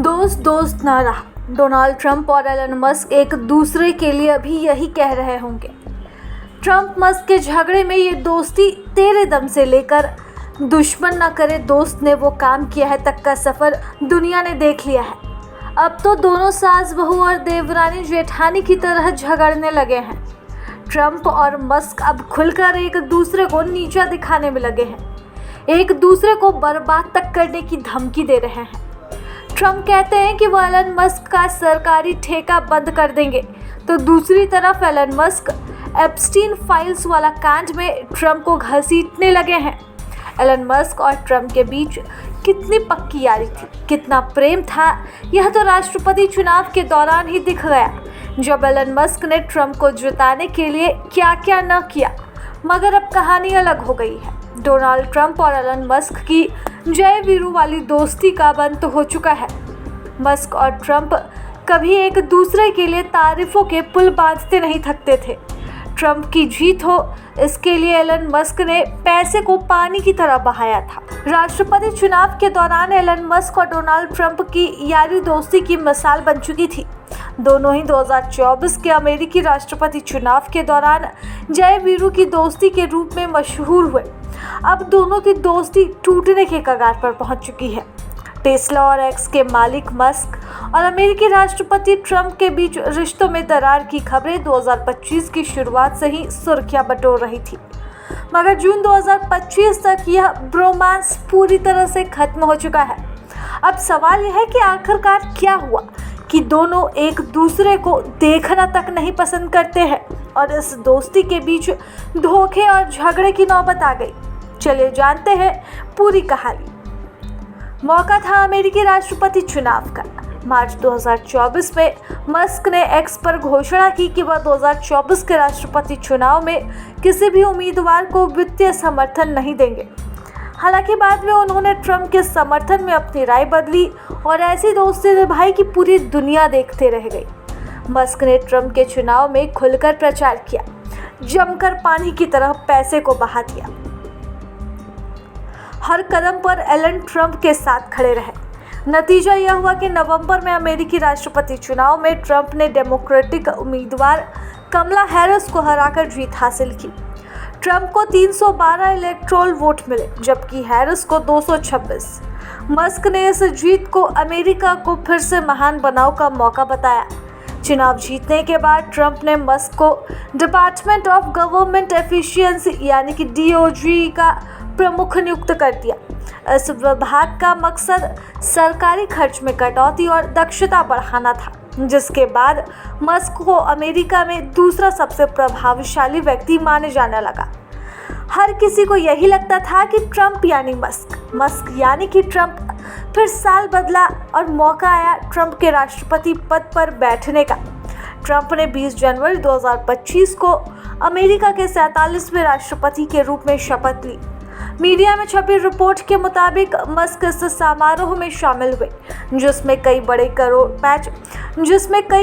दोस्त दोस्त ना रहा। डोनाल्ड ट्रंप और एलन मस्क एक दूसरे के लिए अभी यही कह रहे होंगे। ट्रंप मस्क के झगड़े में ये दोस्ती तेरे दम से लेकर दुश्मन ना करे दोस्त ने वो काम किया है तक का सफ़र दुनिया ने देख लिया है। अब तो दोनों सास बहू और देवरानी जेठानी की तरह झगड़ने लगे हैं। ट्रंप और मस्क अब खुलकर एक दूसरे को नीचा दिखाने में लगे हैं, एक दूसरे को बर्बाद तक करने की धमकी दे रहे हैं। ट्रंप कहते हैं कि वो एलन मस्क का सरकारी ठेका बंद कर देंगे, तो दूसरी तरफ एलन मस्क एप्स्टीन फाइल्स वाला कांड में ट्रंप को घसीटने लगे हैं। एलन मस्क और ट्रंप के बीच कितनी पक्की यारी थी, कितना प्रेम था, यह तो राष्ट्रपति चुनाव के दौरान ही दिख गया, जब एलन मस्क ने ट्रंप को जिताने के लिए क्या क्या न किया। मगर अब कहानी अलग हो गई है। डोनाल्ड ट्रंप और एलन मस्क की जय वीरू वाली दोस्ती का अंत हो चुका है। मस्क और ट्रंप कभी एक दूसरे के लिए तारीफों के पुल बांधते नहीं थकते थे। ट्रंप की जीत हो, इसके लिए एलन मस्क ने पैसे को पानी की तरह बहाया था। राष्ट्रपति चुनाव के दौरान एलन मस्क और डोनाल्ड ट्रंप की यारी दोस्ती की मिसाल बन चुकी थी। दोनों ही 2024 के अमेरिकी राष्ट्रपति चुनाव के दौरान जय वीरू की दोस्ती के रूप में मशहूर हुए। अब दोनों की दोस्ती टूटने के कगार पर पहुंच चुकी है। टेस्ला और एक्स के मालिक मस्क और अमेरिकी राष्ट्रपति ट्रंप के बीच रिश्तों में दरार की खबरें 2025 की शुरुआत से ही सुर्खियां बटोर रही थी, मगर जून 2025 तक यह ब्रोमांस पूरी तरह से खत्म हो चुका है। अब सवाल यह है कि आखिरकार क्या हुआ कि दोनों एक दूसरे को देखना तक नहीं पसंद करते हैं और इस दोस्ती के बीच धोखे और झगड़े की नौबत आ गई। चलिए जानते हैं पूरी कहानी। मौका था अमेरिकी राष्ट्रपति चुनाव का। मार्च 2024 में मस्क ने एक्स पर घोषणा की कि वह 2024 के राष्ट्रपति चुनाव में किसी भी उम्मीदवार को वित्तीय समर्थन नहीं देंगे। हालांकि बाद में उन्होंने ट्रंप के समर्थन में अपनी राय बदली और ऐसी दोस्ती निभाई कि पूरी दुनिया देखते रह गई। मस्क ने ट्रंप के चुनाव में खुलकर प्रचार किया, जमकर पानी की तरह पैसे को बहा दिया। हर कदम पर एलन ट्रंप के साथ खड़े रहे। नतीजा यह हुआ कि नवंबर में अमेरिकी राष्ट्रपति चुनाव में ट्रंप ने डेमोक्रेटिक उम्मीदवार कमला हैरिस को हराकर जीत हासिल की। ट्रंप को 312 इलेक्टोरल वोट मिले, जबकि हैरिस को 226। मस्क ने इस जीत को अमेरिका को फिर से महान बनाव का मौका बताया। चुनाव जीतने के बाद ट्रंप ने मस्क को डिपार्टमेंट ऑफ गवर्नमेंट एफिशिएंसी यानी कि DOG का प्रमुख नियुक्त कर दिया। इस विभाग का मकसद सरकारी खर्च में कटौती और दक्षता बढ़ाना था, जिसके बाद मस्क को अमेरिका में दूसरा सबसे प्रभावशाली व्यक्ति माने जाने लगा। हर किसी को यही लगता था कि ट्रंप यानी मस्क, मस्क यानी कि ट्रंप। फिर साल बदला और मौका आया ट्रंप के राष्ट्रपति पद पर बैठने का। ट्रंप ने 20 जनवरी 2025 को अमेरिका के 47वें राष्ट्रपति के रूप में शपथ ली। मीडिया में छपी रिपोर्ट के मुताबिक मस्क इस समारोह में शामिल हुए, जिसमें कई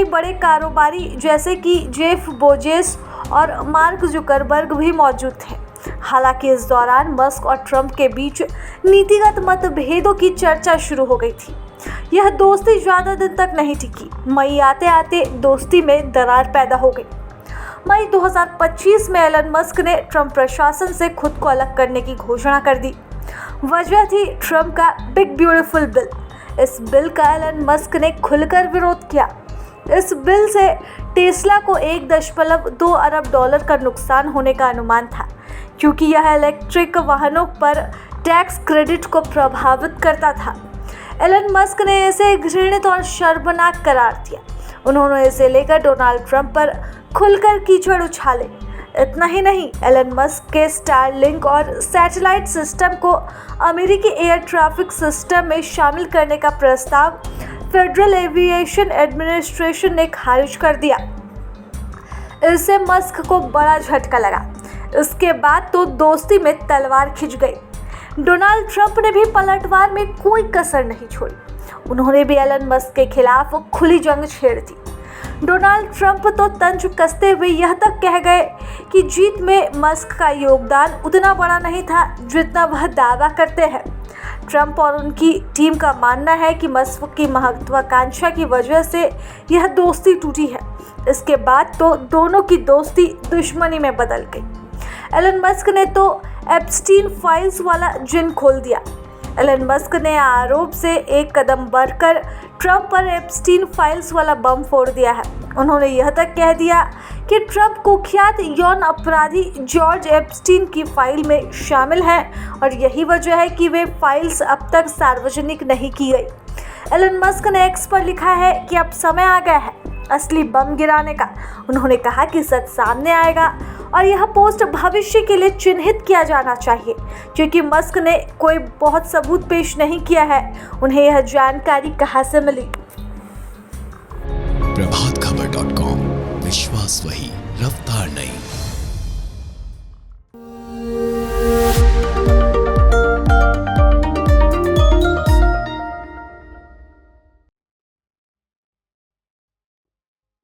बड़े कारोबारी जैसे कि जेफ बेजोस और मार्क जुकरबर्ग भी मौजूद थे। हालांकि इस दौरान मस्क और ट्रंप के बीच नीतिगत मतभेदों की चर्चा शुरू हो गई थी। यह दोस्ती ज़्यादा दिन तक नहीं टिकी। मई आते आते दोस्ती में दरार पैदा हो गई। मई 2025 में एलन मस्क ने ट्रंप प्रशासन से खुद को अलग करने की घोषणा कर दी। वजह थी ट्रंप का बिग ब्यूटीफुल बिल। इस बिल का एलन मस्क ने खुलकर विरोध किया। इस बिल से टेस्ला को $1.2 अरब का नुकसान होने का अनुमान था, क्योंकि यह इलेक्ट्रिक वाहनों पर टैक्स क्रेडिट को प्रभावित करता था। एलन मस्क ने इसे घृणित और शर्मनाक करार दिया। उन्होंने इसे लेकर डोनाल्ड ट्रंप पर खुलकर कीचड़ उछाले। इतना ही नहीं, एलन मस्क के स्टारलिंक और सैटेलाइट सिस्टम को अमेरिकी एयर ट्रैफिक सिस्टम में शामिल करने का प्रस्ताव फेडरल एविएशन एडमिनिस्ट्रेशन ने खारिज कर दिया। इससे मस्क को बड़ा झटका लगा। इसके बाद तो दोस्ती में तलवार खिंच गई। डोनाल्ड ट्रंप ने भी पलटवार में कोई कसर नहीं छोड़ी। उन्होंने भी एलन मस्क के खिलाफ खुली जंग छेड़ दी। डोनाल्ड ट्रंप तो तंज कसते हुए यह तक कह गए कि जीत में मस्क का योगदान उतना बड़ा नहीं था जितना वह दावा करते हैं। ट्रंप और उनकी टीम का मानना है कि मस्क की महत्वाकांक्षा की वजह से यह दोस्ती टूटी है। इसके बाद तो दोनों की दोस्ती दुश्मनी में बदल गई। एलन मस्क ने तो एप्स्टीन फाइल्स वाला जिन खोल दिया। एलन मस्क ने आरोप से एक कदम बढ़कर ट्रंप पर एप्स्टीन फाइल्स वाला बम फोड़ दिया है। उन्होंने यह तक कह दिया कि ट्रंप कुख्यात यौन अपराधी जॉर्ज एप्स्टीन की फाइल में शामिल हैं और यही वजह है कि वे फाइल्स अब तक सार्वजनिक नहीं की गई। एलन मस्क ने एक्स पर लिखा है कि अब समय आ गया है असली बम गिराने का। उन्होंने कहा कि सच सामने आएगा और यह पोस्ट भविष्य के लिए चिन्हित किया जाना चाहिए, क्योंकि मस्क ने कोई बहुत सबूत पेश नहीं किया है। उन्हें यह जानकारी कहां से मिली? प्रभातखबर.com, विश्वास वही, रफ्तार नहीं।